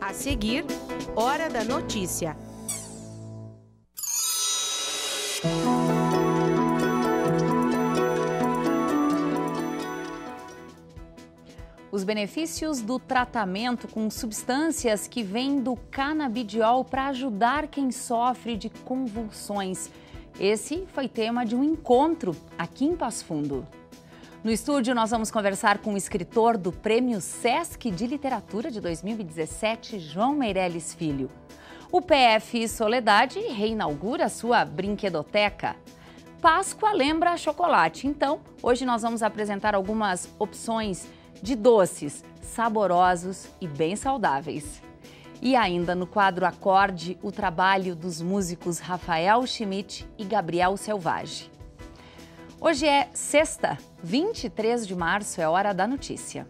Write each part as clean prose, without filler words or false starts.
A seguir, Hora da Notícia. Os benefícios do tratamento com substâncias que vêm do canabidiol para ajudar quem sofre de convulsões. Esse foi tema de um encontro aqui em Passo Fundo. No estúdio, nós vamos conversar com o escritor do Prêmio Sesc de Literatura de 2017, João Meirelles Filho. O PF Soledade reinaugura sua brinquedoteca. Páscoa lembra chocolate, então hoje nós vamos apresentar algumas opções de doces saborosos e bem saudáveis. E ainda no quadro Acorde, o trabalho dos músicos Rafael Schmidt e Gabriel Selvagem. Hoje é sexta, 23 de março, é Hora da Notícia.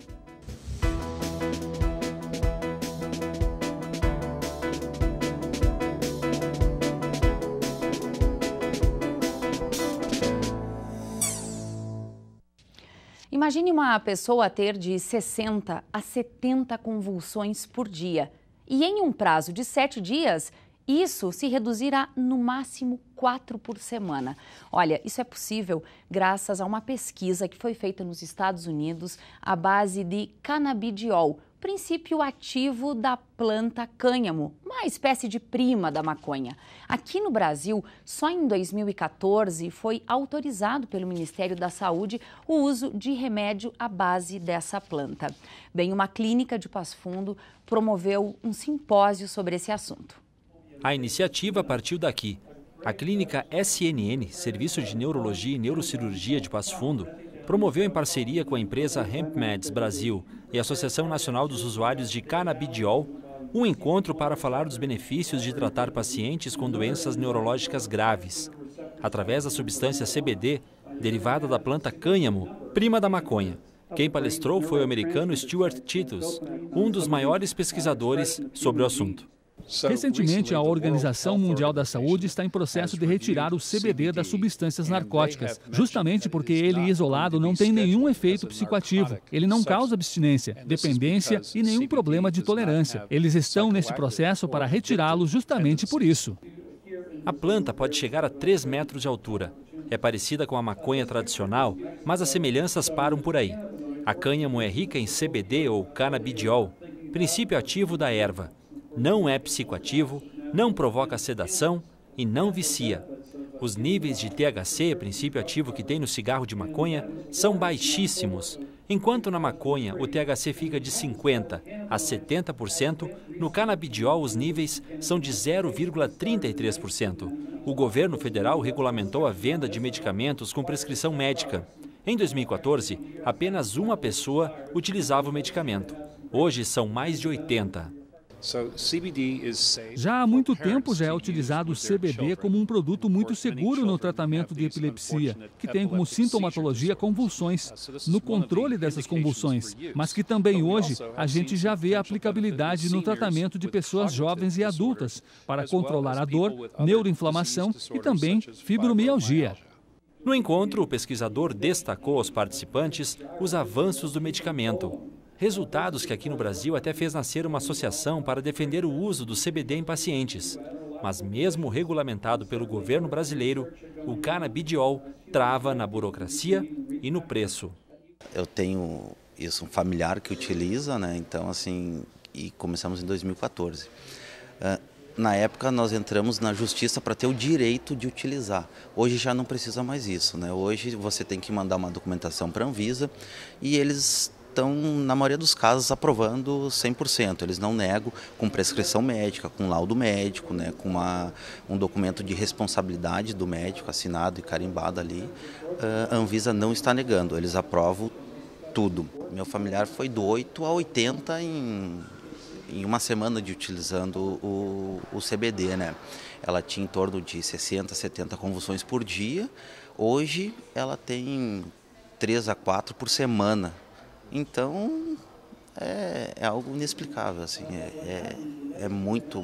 Imagine uma pessoa ter de 60 a 70 convulsões por dia. E em um prazo de 7 dias, isso se reduzirá no máximo 4 por semana. Olha, isso é possível graças a uma pesquisa que foi feita nos Estados Unidos à base de canabidiol, princípio ativo da planta cânhamo, uma espécie de prima da maconha. Aqui no Brasil, só em 2014 foi autorizado pelo Ministério da Saúde o uso de remédio à base dessa planta. Bem, uma clínica de Passo Fundo promoveu um simpósio sobre esse assunto. A iniciativa partiu daqui. A clínica SNN, Serviço de Neurologia e Neurocirurgia de Passo Fundo, promoveu em parceria com a empresa HempMeds Brasil e a Associação Nacional dos Usuários de Canabidiol, um encontro para falar dos benefícios de tratar pacientes com doenças neurológicas graves, através da substância CBD, derivada da planta cânhamo, prima da maconha. Quem palestrou foi o americano Stuart Titus, um dos maiores pesquisadores sobre o assunto. Recentemente, a Organização Mundial da Saúde está em processo de retirar o CBD das substâncias narcóticas, justamente porque ele isolado não tem nenhum efeito psicoativo. Ele não causa abstinência, dependência e nenhum problema de tolerância. Eles estão nesse processo para retirá-lo justamente por isso. A planta pode chegar a 3 metros de altura. É parecida com a maconha tradicional, mas as semelhanças param por aí. A cânhamo é rica em CBD ou canabidiol, princípio ativo da erva. Não é psicoativo, não provoca sedação e não vicia. Os níveis de THC, princípio ativo que tem no cigarro de maconha, são baixíssimos. Enquanto na maconha o THC fica de 50% a 70%, no canabidiol os níveis são de 0,33%. O governo federal regulamentou a venda de medicamentos com prescrição médica. Em 2014, apenas uma pessoa utilizava o medicamento. Hoje são mais de 80. Já há muito tempo já é utilizado o CBD como um produto muito seguro no tratamento de epilepsia, que tem como sintomatologia convulsões, no controle dessas convulsões, mas que também hoje a gente já vê a aplicabilidade no tratamento de pessoas jovens e adultas, para controlar a dor, neuroinflamação e também fibromialgia. No encontro, o pesquisador destacou aos participantes os avanços do medicamento. Resultados que aqui no Brasil até fez nascer uma associação para defender o uso do CBD em pacientes. Mas mesmo regulamentado pelo governo brasileiro, o canabidiol trava na burocracia e no preço. Eu tenho um familiar que utiliza, né? Então assim, e começamos em 2014. Na época nós entramos na justiça para ter o direito de utilizar. Hoje já não precisa mais isso, né? Hoje você tem que mandar uma documentação para a Anvisa e eles estão, na maioria dos casos, aprovando 100%. Eles não negam com prescrição médica, com laudo médico, né, com um documento de responsabilidade do médico assinado e carimbado ali. A Anvisa não está negando, eles aprovam tudo. Meu familiar foi do 8 a 80 em uma semana de utilizando o CBD, né? Ela tinha em torno de 60, 70 convulsões por dia. Hoje ela tem 3 a 4 por semana. Então, é algo inexplicável, assim, é muito,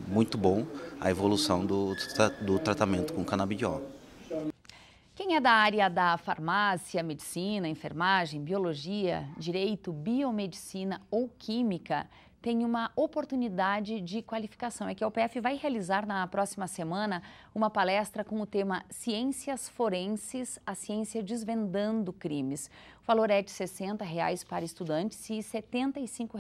muito bom a evolução do tratamento com canabidiol. Quem é da área da farmácia, medicina, enfermagem, biologia, direito, biomedicina ou química, tem uma oportunidade de qualificação. É que a UPF vai realizar na próxima semana uma palestra com o tema Ciências Forenses, a ciência desvendando crimes. O valor é de R$ 60 para estudantes e R$ 75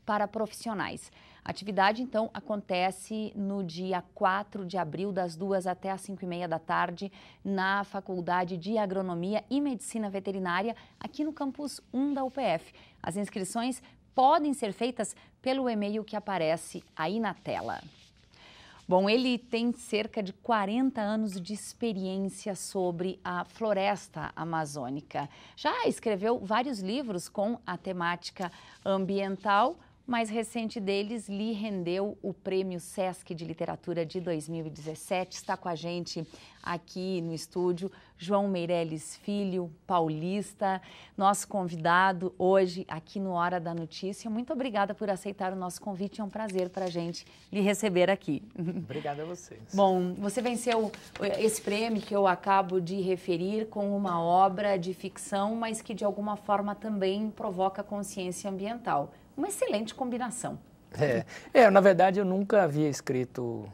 para profissionais. A atividade, então, acontece no dia 4 de abril, das 2 até as 5h30 da tarde, na Faculdade de Agronomia e Medicina Veterinária, aqui no campus 1 da UPF. As inscrições podem ser feitas pelo e-mail que aparece aí na tela. Bom, ele tem cerca de 40 anos de experiência sobre a floresta amazônica. Já escreveu vários livros com a temática ambiental. O mais recente deles lhe rendeu o Prêmio Sesc de Literatura de 2017. Está com a gente aqui no estúdio João Meirelles Filho, paulista, nosso convidado hoje aqui no Hora da Notícia. Muito obrigada por aceitar o nosso convite. É um prazer para a gente lhe receber aqui. Obrigado a vocês. Bom, você venceu esse prêmio que eu acabo de referir com uma obra de ficção, mas que de alguma forma também provoca consciência ambiental. Uma excelente combinação. Na verdade, eu nunca havia escrito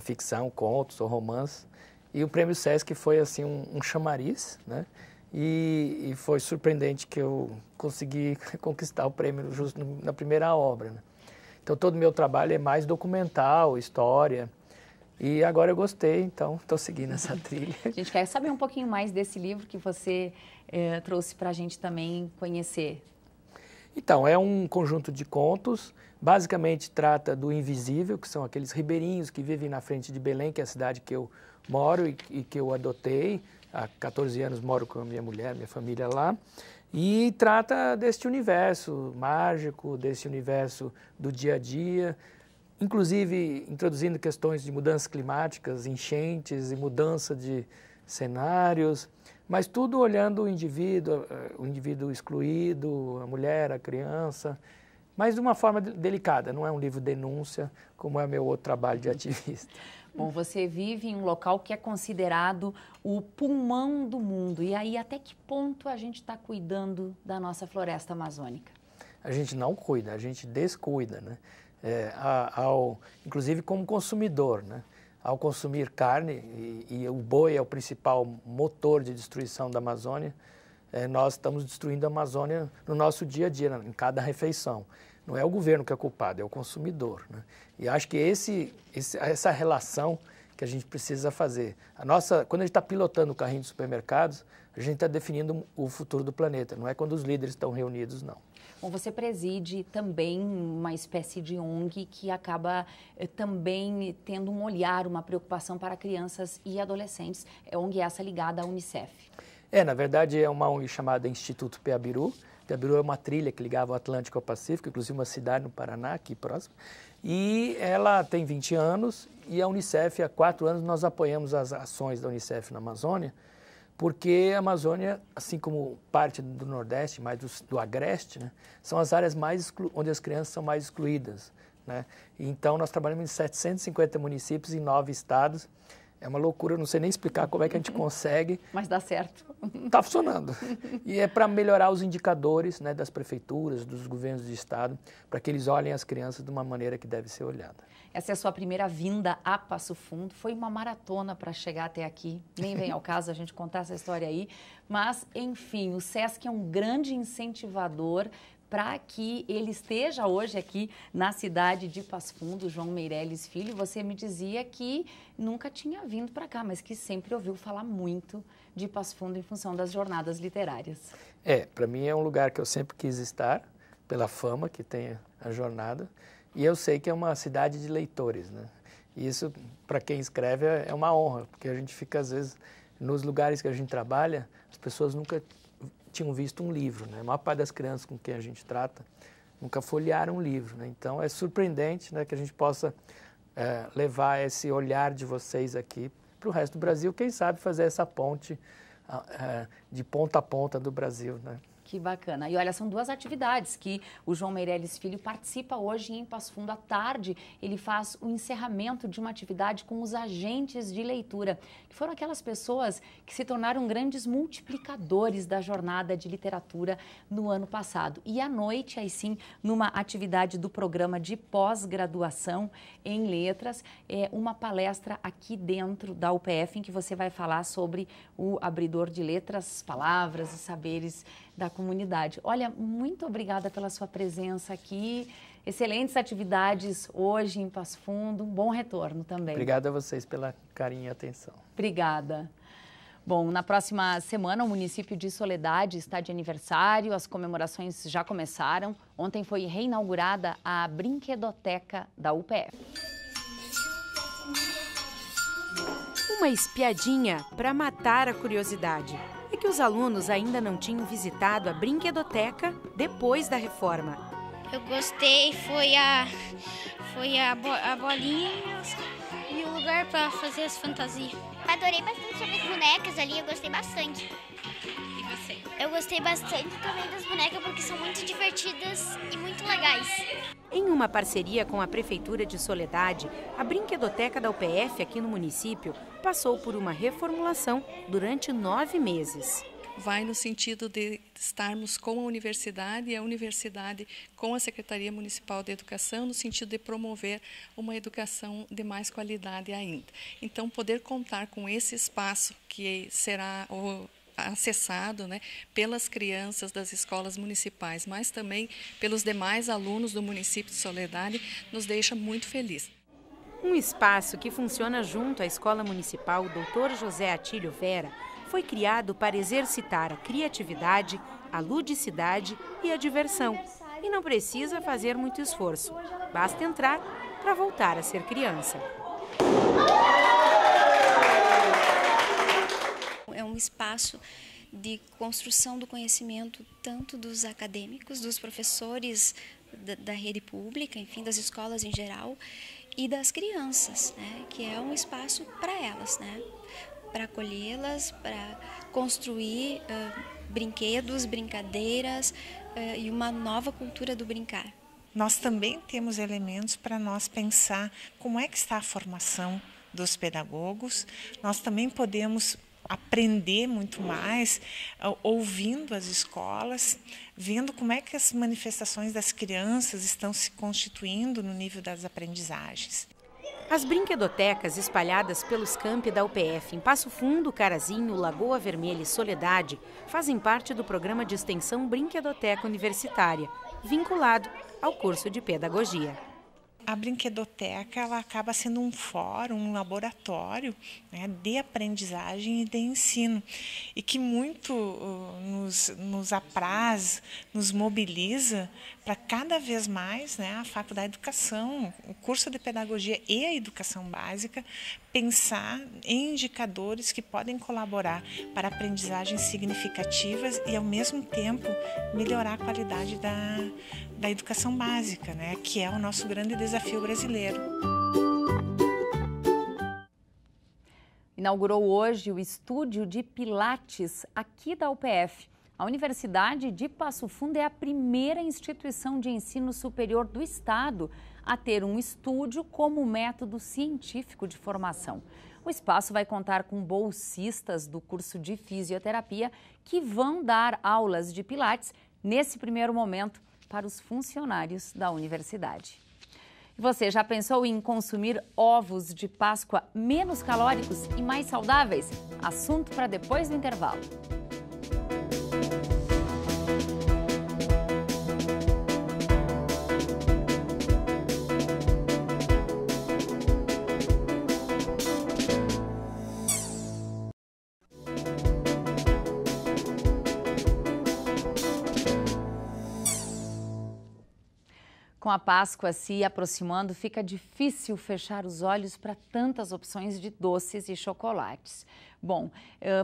ficção, contos ou romances. E o Prêmio Sesc foi assim um chamariz, né? E foi surpreendente que eu consegui conquistar o prêmio justo na primeira obra, né? Então, todo o meu trabalho é mais documental, história. E agora eu gostei, então estou seguindo essa trilha. A gente quer saber um pouquinho mais desse livro que você trouxe para a gente também conhecer. Então, é um conjunto de contos, basicamente trata do invisível, que são aqueles ribeirinhos que vivem na frente de Belém, que é a cidade que eu moro e que eu adotei. Há 14 anos moro com a minha mulher, minha família lá. E trata deste universo mágico, desse universo do dia a dia, inclusive introduzindo questões de mudanças climáticas, enchentes e mudança de cenários, mas tudo olhando o indivíduo excluído, a mulher, a criança, mas de uma forma delicada, não é um livro denúncia, como é meu outro trabalho de ativista. Bom, você vive em um local que é considerado o pulmão do mundo, e aí até que ponto a gente está cuidando da nossa floresta amazônica? A gente não cuida, a gente descuida, né? Inclusive como consumidor, né? Ao consumir carne, e o boi é o principal motor de destruição da Amazônia, nós estamos destruindo a Amazônia no nosso dia a dia, em cada refeição. Não é o governo que é culpado, é o consumidor, né? E acho que essa relação que a gente precisa fazer. Quando a gente está pilotando o carrinho de supermercados, a gente está definindo o futuro do planeta, não é quando os líderes estão reunidos, não. Bom, você preside também uma espécie de ONG que acaba também tendo um olhar, uma preocupação para crianças e adolescentes. É ONG essa ligada à Unicef. Na verdade é uma ONG chamada Instituto Peabiru. Peabiru é uma trilha que ligava o Atlântico ao Pacífico, inclusive uma cidade no Paraná, aqui próximo. E ela tem 20 anos e a Unicef, há 4 anos, nós apoiamos as ações da Unicef na Amazônia, porque a Amazônia, assim como parte do Nordeste, mais do Agreste, né, são as áreas onde as crianças são mais excluídas, né? Então, nós trabalhamos em 750 municípios em 9 estados. É uma loucura, eu não sei nem explicar como é que a gente consegue. Mas dá certo. Está funcionando. E é para melhorar os indicadores, né, das prefeituras, dos governos de estado, para que eles olhem as crianças de uma maneira que deve ser olhada. Essa é a sua primeira vinda a Passo Fundo. Foi uma maratona para chegar até aqui. Nem vem ao caso a gente contar essa história aí. Mas, enfim, o Sesc é um grande incentivador para que ele esteja hoje aqui na cidade de Passo Fundo. João Meirelles Filho, você me dizia que nunca tinha vindo para cá, mas que sempre ouviu falar muito de Passo Fundo em função das jornadas literárias. Para mim é um lugar que eu sempre quis estar, pela fama que tem a jornada, e eu sei que é uma cidade de leitores, né? E isso, para quem escreve, é uma honra, porque a gente fica, às vezes, nos lugares que a gente trabalha, as pessoas nunca tinham visto um livro, né? A maior parte das crianças com quem a gente trata nunca folhearam um livro, né? Então é surpreendente, né, que a gente possa levar esse olhar de vocês aqui para o resto do Brasil, quem sabe fazer essa ponte de ponta a ponta do Brasil, né? Que bacana. E olha, são 2 atividades que o João Meirelles Filho participa hoje em Passo Fundo. À tarde, ele faz o encerramento de uma atividade com os agentes de leitura, que foram aquelas pessoas que se tornaram grandes multiplicadores da jornada de literatura no ano passado. E à noite, aí sim, numa atividade do programa de pós-graduação em letras, uma palestra aqui dentro da UPF, em que você vai falar sobre o abridor de letras, palavras e saberes da comunidade. Olha, muito obrigada pela sua presença aqui. Excelentes atividades hoje em Passo Fundo. Um bom retorno também. Obrigado a vocês pela carinho e atenção. Obrigada. Bom, na próxima semana o município de Soledade está de aniversário, as comemorações já começaram. Ontem foi reinaugurada a Brinquedoteca da UPF. Uma espiadinha para matar a curiosidade. É que os alunos ainda não tinham visitado a Brinquedoteca depois da reforma. Eu gostei, foi a bolinha e o lugar para fazer as fantasias. Adorei bastante sobre as bonecas ali, eu gostei bastante. E você? Eu gostei bastante também das bonecas porque são muito divertidas e muito legais. Em uma parceria com a Prefeitura de Soledade, a Brinquedoteca da UPF aqui no município passou por uma reformulação durante 9 meses. Vai no sentido de estarmos com a universidade e a universidade com a Secretaria Municipal de Educação, no sentido de promover uma educação de mais qualidade ainda. Então, poder contar com esse espaço que será acessado, né, pelas crianças das escolas municipais, mas também pelos demais alunos do município de Soledade, nos deixa muito feliz. Um espaço que funciona junto à Escola Municipal Dr. José Atílio Vera foi criado para exercitar a criatividade, a ludicidade e a diversão. E não precisa fazer muito esforço, basta entrar para voltar a ser criança. É um espaço de construção do conhecimento tanto dos acadêmicos, dos professores da rede pública, enfim, das escolas em geral, e das crianças, né, que é um espaço para elas, né, para acolhê-las, para construir brinquedos, brincadeiras e uma nova cultura do brincar. Nós também temos elementos para nós pensar como é que está a formação dos pedagogos. Nós também podemos aprender muito mais ouvindo as escolas, vendo como é que as manifestações das crianças estão se constituindo no nível das aprendizagens. As brinquedotecas espalhadas pelos campi da UPF em Passo Fundo, Carazinho, Lagoa Vermelha e Soledade fazem parte do programa de extensão Brinquedoteca Universitária, vinculado ao curso de pedagogia. A brinquedoteca ela acaba sendo um fórum, um laboratório, né, de aprendizagem e de ensino, e que muito nos apraz, nos mobiliza para cada vez mais, né, a Faculdade de Educação, o curso de Pedagogia e a Educação Básica, pensar em indicadores que podem colaborar para aprendizagens significativas e, ao mesmo tempo, melhorar a qualidade da educação básica, né, que é o nosso grande desafio brasileiro. Inaugurou hoje o estúdio de Pilates aqui da UPF. A Universidade de Passo Fundo é a primeira instituição de ensino superior do estado a ter um estúdio como método científico de formação. O espaço vai contar com bolsistas do curso de fisioterapia que vão dar aulas de Pilates nesse primeiro momento para os funcionários da universidade. Você já pensou em consumir ovos de Páscoa menos calóricos e mais saudáveis? Assunto para depois do intervalo. Com a Páscoa se aproximando, fica difícil fechar os olhos para tantas opções de doces e chocolates. Bom,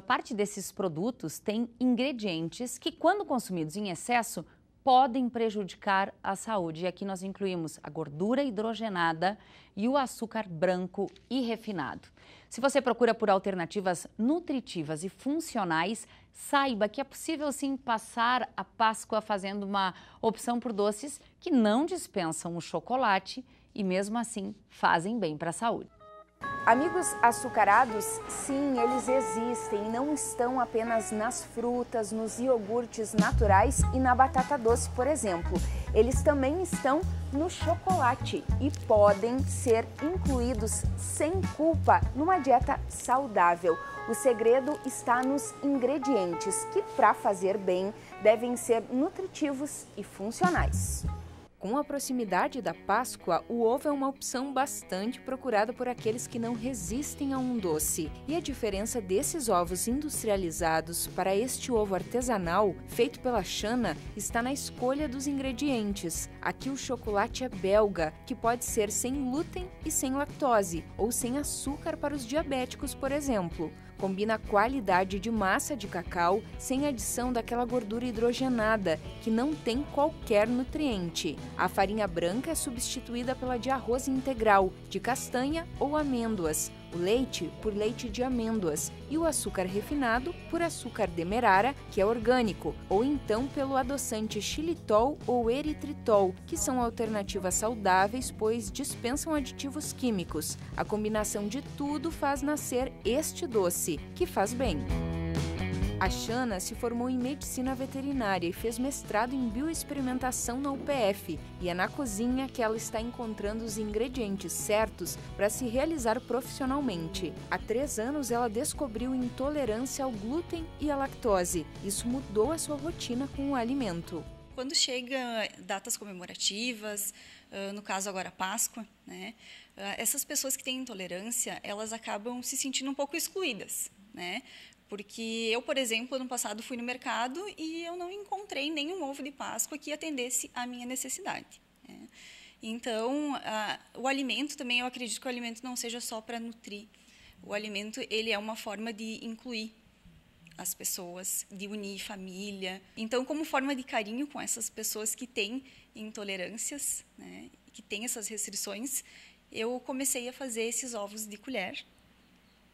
parte desses produtos tem ingredientes que, quando consumidos em excesso, podem prejudicar a saúde. E aqui nós incluímos a gordura hidrogenada e o açúcar branco e refinado. Se você procura por alternativas nutritivas e funcionais, saiba que é possível sim passar a Páscoa fazendo uma opção por doces que não dispensam o chocolate e mesmo assim fazem bem para a saúde. Amigos açucarados, sim, eles existem e não estão apenas nas frutas, nos iogurtes naturais e na batata doce, por exemplo. Eles também estão no chocolate e podem ser incluídos sem culpa numa dieta saudável. O segredo está nos ingredientes que, para fazer bem, devem ser nutritivos e funcionais. Com a proximidade da Páscoa, o ovo é uma opção bastante procurada por aqueles que não resistem a um doce. E a diferença desses ovos industrializados para este ovo artesanal, feito pela Chana, está na escolha dos ingredientes. Aqui o chocolate é belga, que pode ser sem glúten e sem lactose, ou sem açúcar para os diabéticos, por exemplo. Combina a qualidade de massa de cacau sem adição daquela gordura hidrogenada, que não tem qualquer nutriente. A farinha branca é substituída pela de arroz integral, de castanha ou amêndoas, o leite por leite de amêndoas e o açúcar refinado por açúcar demerara, que é orgânico, ou então pelo adoçante xilitol ou eritritol, que são alternativas saudáveis, pois dispensam aditivos químicos. A combinação de tudo faz nascer este doce, que faz bem. A Chana se formou em medicina veterinária e fez mestrado em bioexperimentação na UPF. E é na cozinha que ela está encontrando os ingredientes certos para se realizar profissionalmente. Há 3 anos ela descobriu intolerância ao glúten e à lactose. Isso mudou a sua rotina com o alimento. Quando chega datas comemorativas, no caso agora Páscoa, né, essas pessoas que têm intolerância, elas acabam se sentindo um pouco excluídas, né? Porque eu, por exemplo, ano passado fui no mercado e eu não encontrei nenhum ovo de Páscoa que atendesse à minha necessidade, né? Então, o alimento também, eu acredito que o alimento não seja só para nutrir. O alimento, ele é uma forma de incluir as pessoas, de unir família. Então, como forma de carinho com essas pessoas que têm intolerâncias, né, que têm essas restrições, eu comecei a fazer esses ovos de colher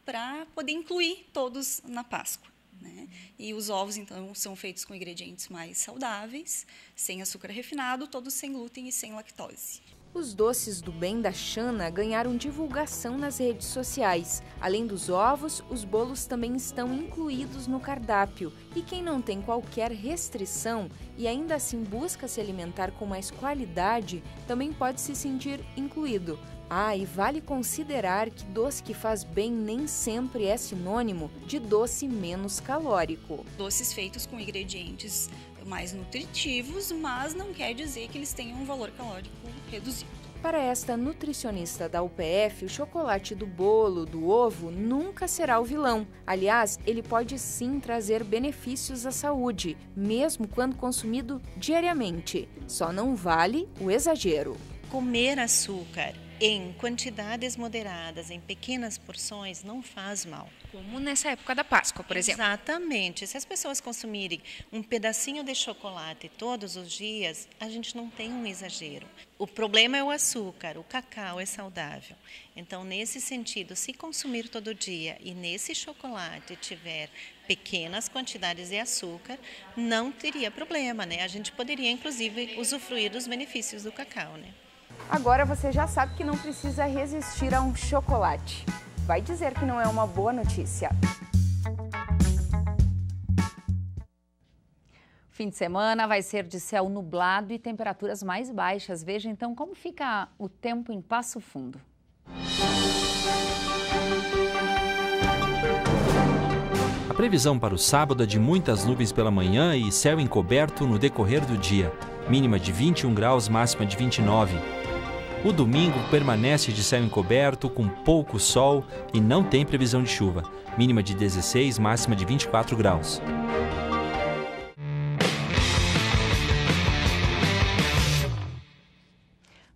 para poder incluir todos na Páscoa, né? E os ovos, então, são feitos com ingredientes mais saudáveis, sem açúcar refinado, todos sem glúten e sem lactose. Os doces do bem da Chana ganharam divulgação nas redes sociais. Além dos ovos, os bolos também estão incluídos no cardápio. E quem não tem qualquer restrição e ainda assim busca se alimentar com mais qualidade, também pode se sentir incluído. E vale considerar que doce que faz bem nem sempre é sinônimo de doce menos calórico. Doces feitos com ingredientes mais nutritivos, mas não quer dizer que eles tenham um valor calórico reduzido. Para esta nutricionista da UPF, o chocolate do bolo, do ovo, nunca será o vilão. Aliás, ele pode sim trazer benefícios à saúde, mesmo quando consumido diariamente. Só não vale o exagero. Comer açúcar em quantidades moderadas, em pequenas porções, não faz mal. Como nessa época da Páscoa, por exemplo. Exatamente. Se as pessoas consumirem um pedacinho de chocolate todos os dias, a gente não tem um exagero. O problema é o açúcar, o cacau é saudável. Então, nesse sentido, se consumir todo dia e nesse chocolate tiver pequenas quantidades de açúcar, não teria problema, né? A gente poderia, inclusive, usufruir dos benefícios do cacau, né? Agora você já sabe que não precisa resistir a um chocolate. Vai dizer que não é uma boa notícia. Fim de semana vai ser de céu nublado e temperaturas mais baixas. Veja então como fica o tempo em Passo Fundo. A previsão para o sábado é de muitas nuvens pela manhã e céu encoberto no decorrer do dia. Mínima de 21 graus, máxima de 29. O domingo permanece de céu encoberto, com pouco sol e não tem previsão de chuva. Mínima de 16, máxima de 24 graus.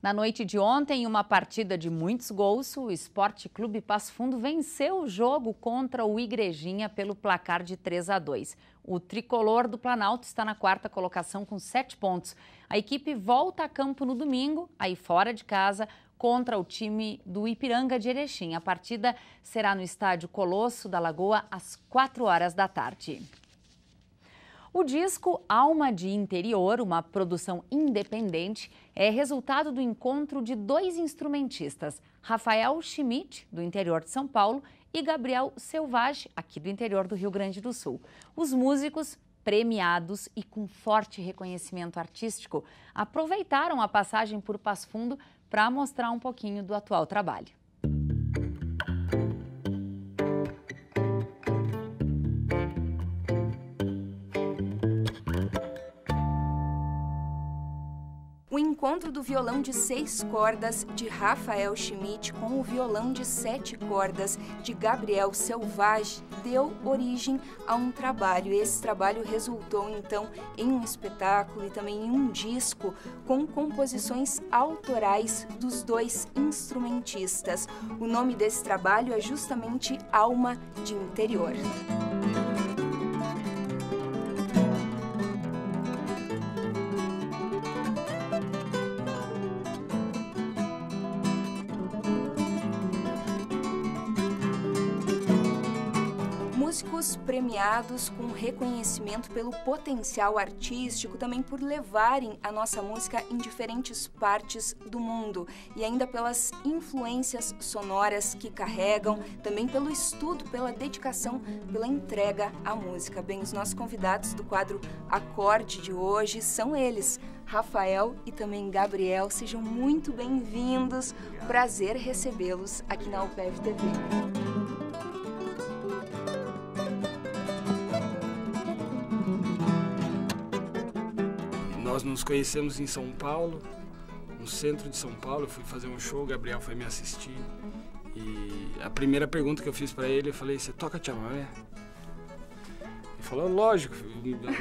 Na noite de ontem, em uma partida de muitos gols, o Esporte Clube Passo Fundo venceu o jogo contra o Igrejinha pelo placar de 3-2. O tricolor do Planalto está na 4ª colocação com 7 pontos. A equipe volta a campo no domingo, aí fora de casa, contra o time do Ipiranga de Erechim. A partida será no estádio Colosso da Lagoa às 16h. O disco Alma de Interior, uma produção independente, é resultado do encontro de 2 instrumentistas, Rafael Schmidt, do interior de São Paulo, e Gabriel Selvage, aqui do interior do Rio Grande do Sul. Os músicos, premiados e com forte reconhecimento artístico, aproveitaram a passagem por Passo Fundo para mostrar um pouquinho do atual trabalho. O encontro do violão de 6 cordas de Rafael Schmidt com o violão de 7 cordas de Gabriel Selvage deu origem a um trabalho. Esse trabalho resultou, então, em um espetáculo e também em um disco com composições autorais dos 2 instrumentistas. O nome desse trabalho é justamente Alma de Interior. Músicos premiados com reconhecimento pelo potencial artístico, também por levarem a nossa música em diferentes partes do mundo e ainda pelas influências sonoras que carregam, também pelo estudo, pela dedicação, pela entrega à música. Bem, os nossos convidados do quadro Acorde de hoje são eles, Rafael e também Gabriel. Sejam muito bem-vindos. Prazer recebê-los aqui na UPF TV. Nós nos conhecemos em São Paulo, no centro de São Paulo. Eu fui fazer um show, o Gabriel foi me assistir. E a primeira pergunta que eu fiz pra ele, eu falei: "Você toca chamamé?" Ele falou: "Lógico."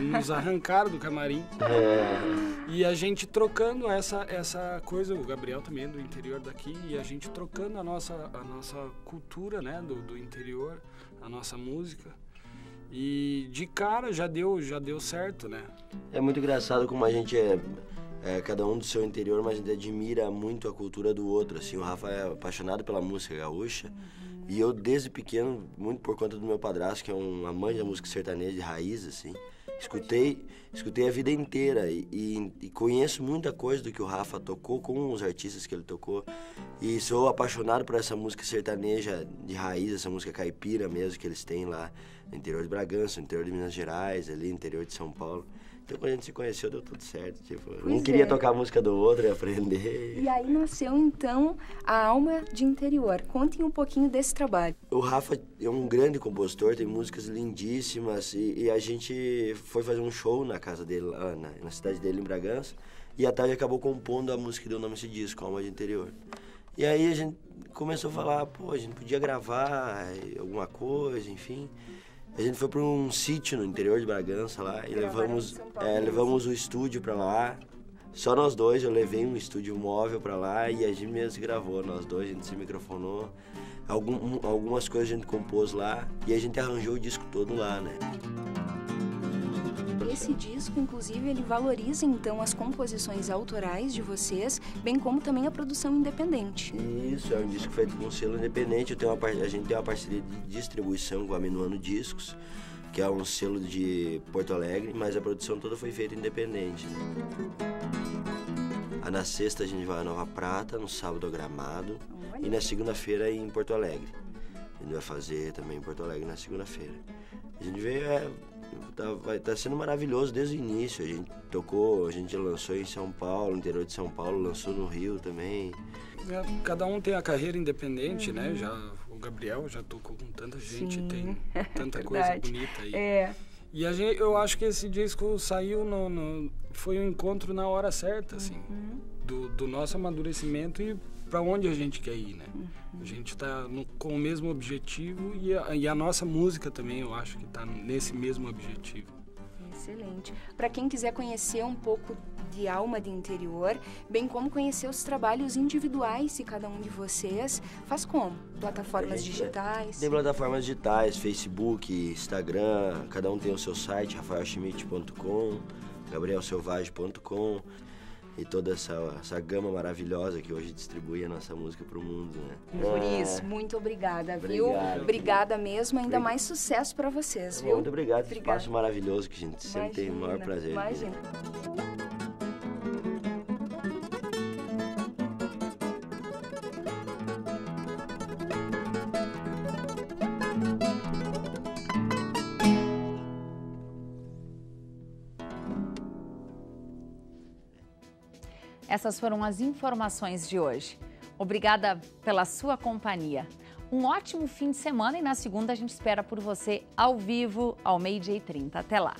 Nos arrancaram do camarim. E a gente trocando essa coisa, o Gabriel também é do interior daqui, e a gente trocando a nossa cultura, né, do interior, a nossa música. E de cara já deu certo, né? É muito engraçado como a gente é cada um do seu interior, mas a gente admira muito a cultura do outro, assim. O Rafa é apaixonado pela música gaúcha, e eu desde pequeno, muito por conta do meu padrasto, que é um amante da música sertaneja de raiz, assim, escutei a vida inteira e conheço muita coisa do que o Rafa tocou com os artistas que ele tocou, e sou apaixonado por essa música sertaneja de raiz, essa música caipira mesmo que eles têm lá no interior de Bragança, no interior de Minas Gerais, ali no interior de São Paulo. Então, quando a gente se conheceu, deu tudo certo. Tipo, um queria tocar a música do outro e aprender. E aí nasceu, então, a Alma de Interior. Contem um pouquinho desse trabalho. O Rafa é um grande compositor, tem músicas lindíssimas. E a gente foi fazer um show na casa dele, lá na cidade dele, em Bragança. E à tarde acabou compondo a música que deu nome a esse disco, Alma de Interior. E aí a gente começou a falar, pô, a gente podia gravar alguma coisa, enfim. A gente foi para um sítio no interior de Bragança lá e levamos o estúdio para lá. Só nós dois, eu levei um estúdio móvel para lá e a gente mesmo gravou, nós dois, a gente se microfonou. Algumas coisas a gente compôs lá e a gente arranjou o disco todo lá, né? Esse disco, inclusive, ele valoriza, então, as composições autorais de vocês, bem como também a produção independente. Isso, é um disco feito com um selo independente. A gente tem uma parceria de distribuição com a Minuano Discos, que é um selo de Porto Alegre, mas a produção toda foi feita independente. Na sexta a gente vai a Nova Prata, no sábado a Gramado e na segunda-feira em Porto Alegre. A gente vai fazer também em Porto Alegre na segunda-feira. A gente veio, tá sendo maravilhoso desde o início. A gente lançou em São Paulo, no interior de São Paulo, lançou no Rio também. Cada um tem a carreira independente, né? O Gabriel já tocou com tanta gente, sim, tem tanta coisa bonita aí. E eu acho que esse disco saiu, foi um encontro na hora certa, assim, do nosso amadurecimento e para onde a gente quer ir, né? A gente tá com o mesmo objetivo e a nossa música também, eu acho que tá nesse mesmo objetivo. Excelente. Para quem quiser conhecer um pouco de Alma de Interior, bem como conhecer os trabalhos individuais de cada um de vocês, faz como? Plataformas digitais? Tem plataformas digitais, Facebook, Instagram, cada um tem o seu site, rafaelschmidt.com, gabrielselvage.com, e toda essa gama maravilhosa que hoje distribui a nossa música para o mundo, né? Por isso, muito obrigada, viu? Obrigada mesmo, ainda mais sucesso para vocês, viu? Muito obrigado, esse espaço maravilhoso que a gente sempre tem o maior prazer. Imagina. Essas foram as informações de hoje. Obrigada pela sua companhia. Um ótimo fim de semana e na segunda a gente espera por você ao vivo ao 12h30. Até lá!